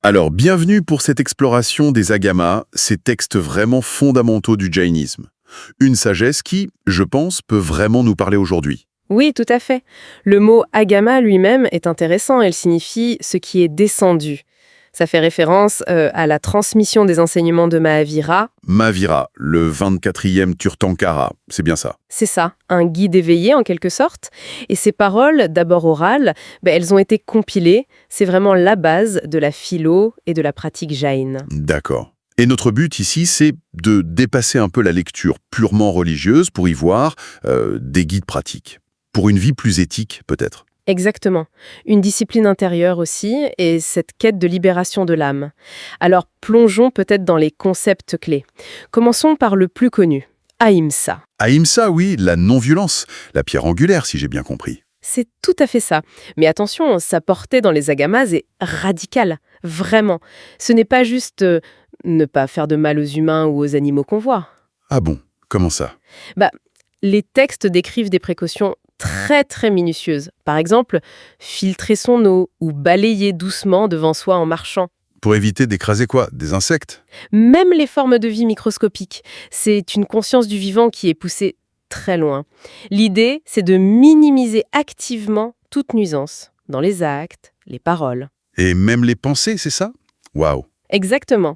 Alors, bienvenue pour cette exploration des agamas, ces textes vraiment fondamentaux du jainisme. Une sagesse qui, je pense, peut vraiment nous parler aujourd'hui. Oui, tout à fait. Le mot agama lui-même est intéressant. Elle signifie ce qui est descendu. Ça fait référence à la transmission des enseignements de Mahavira. Mahavira, le 24e Tirthankara, c'est bien ça. C'est ça, un guide éveillé en quelque sorte. Et ces paroles, d'abord orales, elles ont été compilées. C'est vraiment la base de la philo et de la pratique jaïne. D'accord. Et notre but ici, c'est de dépasser un peu la lecture purement religieuse pour y voir des guides pratiques. Pour une vie plus éthique, peut-être. Exactement. Une discipline intérieure aussi, et cette quête de libération de l'âme. Alors, plongeons peut-être dans les concepts clés. Commençons par le plus connu, Ahimsa. Ahimsa, oui, la non-violence, la pierre angulaire, si j'ai bien compris. C'est tout à fait ça. Mais attention, sa portée dans les agamas est radicale, vraiment. Ce n'est pas juste ne pas faire de mal aux humains ou aux animaux qu'on voit. Ah bon, comment ça? Les textes décrivent des précautions très très minutieuses. Par exemple, filtrer son eau ou balayer doucement devant soi en marchant. Pour éviter d'écraser quoi? Des insectes? Même les formes de vie microscopiques. C'est une conscience du vivant qui est poussée très loin. L'idée, c'est de minimiser activement toute nuisance, dans les actes, les paroles. Et même les pensées, c'est ça? Waouh! Exactement.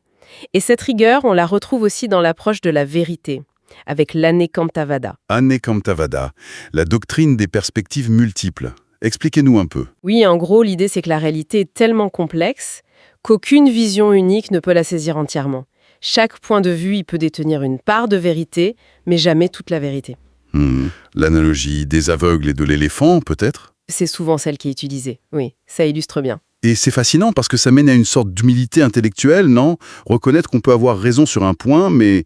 Et cette rigueur, on la retrouve aussi dans l'approche de la vérité, avec l'Anekamtavada. Anekamtavada, la doctrine des perspectives multiples. Expliquez-nous un peu. Oui, en gros, l'idée, c'est que la réalité est tellement complexe qu'aucune vision unique ne peut la saisir entièrement. Chaque point de vue y peut détenir une part de vérité, mais jamais toute la vérité. L'analogie des aveugles et de l'éléphant, peut-être? C'est souvent celle qui est utilisée. Oui, ça illustre bien. Et c'est fascinant parce que ça mène à une sorte d'humilité intellectuelle, non? Reconnaître qu'on peut avoir raison sur un point, mais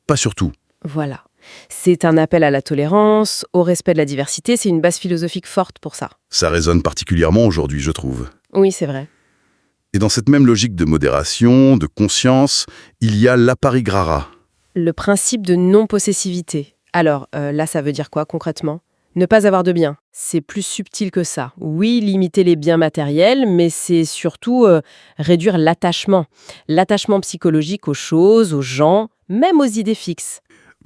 pas sur tout. Voilà. C'est un appel à la tolérance, au respect de la diversité. C'est une base philosophique forte pour ça. Ça résonne particulièrement aujourd'hui, je trouve. Oui, c'est vrai. Et dans cette même logique de modération, de conscience, il y a l'aparigrara. Le principe de non-possessivité. Alors, là, ça veut dire quoi concrètement? Ne pas avoir de biens. C'est plus subtil que ça. Oui, limiter les biens matériels, mais c'est surtout réduire l'attachement. L'attachement psychologique aux choses, aux gens, même aux idées fixes.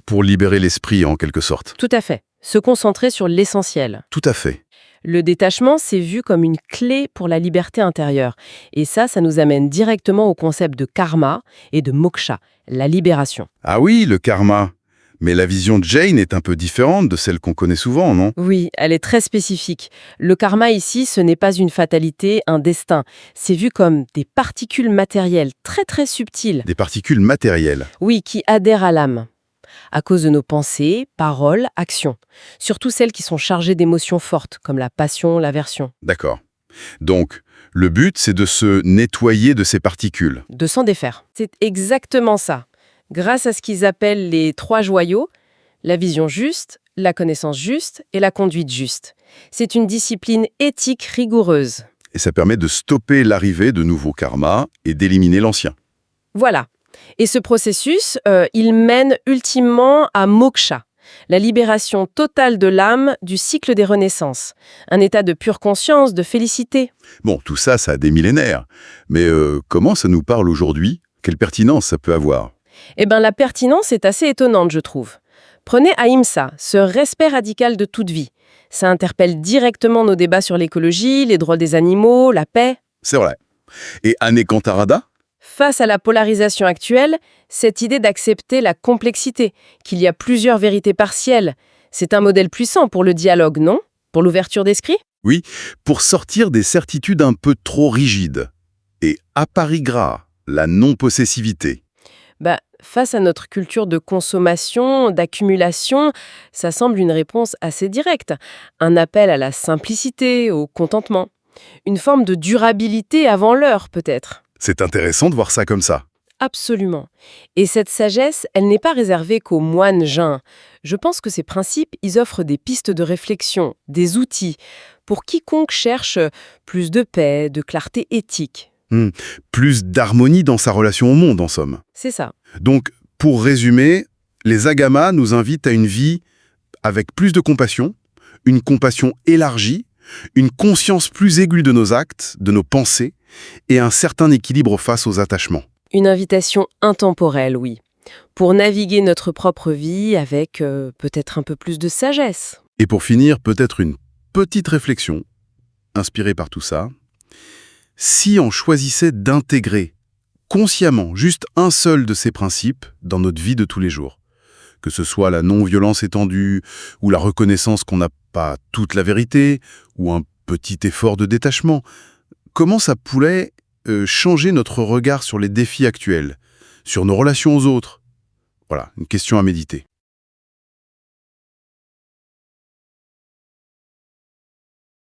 Pour libérer l'esprit, en quelque sorte. Tout à fait. Se concentrer sur l'essentiel. Tout à fait. Le détachement, c'est vu comme une clé pour la liberté intérieure. Et ça nous amène directement au concept de karma et de moksha, la libération. Ah oui, le karma. Mais la vision de Jain est un peu différente de celle qu'on connaît souvent, non? Oui, elle est très spécifique. Le karma ici, ce n'est pas une fatalité, un destin. C'est vu comme des particules matérielles très très subtiles. Des particules matérielles. Oui, qui adhèrent à l'âme. À cause de nos pensées, paroles, actions. Surtout celles qui sont chargées d'émotions fortes, comme la passion, l'aversion. D'accord. Donc, le but, c'est de se nettoyer de ces particules. De s'en défaire. C'est exactement ça. Grâce à ce qu'ils appellent les 3 joyaux, la vision juste, la connaissance juste et la conduite juste. C'est une discipline éthique rigoureuse. Et ça permet de stopper l'arrivée de nouveaux karmas et d'éliminer l'ancien. Voilà. Et ce processus, il mène ultimement à moksha, la libération totale de l'âme du cycle des renaissances. Un état de pure conscience, de félicité. Bon, tout ça, ça a des millénaires. Mais comment ça nous parle aujourd'hui? Quelle pertinence ça peut avoir? Eh bien, la pertinence est assez étonnante, je trouve. Prenez Ahimsa, ce respect radical de toute vie. Ça interpelle directement nos débats sur l'écologie, les droits des animaux, la paix. C'est vrai. Et Anekantarada? Face à la polarisation actuelle, cette idée d'accepter la complexité, qu'il y a plusieurs vérités partielles, c'est un modèle puissant pour le dialogue, non? Pour l'ouverture d'esprit? Oui, pour sortir des certitudes un peu trop rigides. Et aparigra, la non-possessivité. Face à notre culture de consommation, d'accumulation, ça semble une réponse assez directe. Un appel à la simplicité, au contentement. Une forme de durabilité avant l'heure, peut-être. C'est intéressant de voir ça comme ça. Absolument. Et cette sagesse, elle n'est pas réservée qu'aux moines jains. Je pense que ces principes, ils offrent des pistes de réflexion, des outils, pour quiconque cherche plus de paix, de clarté éthique. Plus d'harmonie dans sa relation au monde, en somme. C'est ça. Donc, pour résumer, les agamas nous invitent à une vie avec plus de compassion, une compassion élargie, une conscience plus aiguë de nos actes, de nos pensées, et un certain équilibre face aux attachements. Une invitation intemporelle, oui, pour naviguer notre propre vie avec peut-être un peu plus de sagesse. Et pour finir, peut-être une petite réflexion, inspirée par tout ça. Si on choisissait d'intégrer consciemment juste un seul de ces principes dans notre vie de tous les jours, que ce soit la non-violence étendue, ou la reconnaissance qu'on n'a pas toute la vérité, ou un petit effort de détachement, comment ça pourrait changer notre regard sur les défis actuels, sur nos relations aux autres? Voilà, une question à méditer.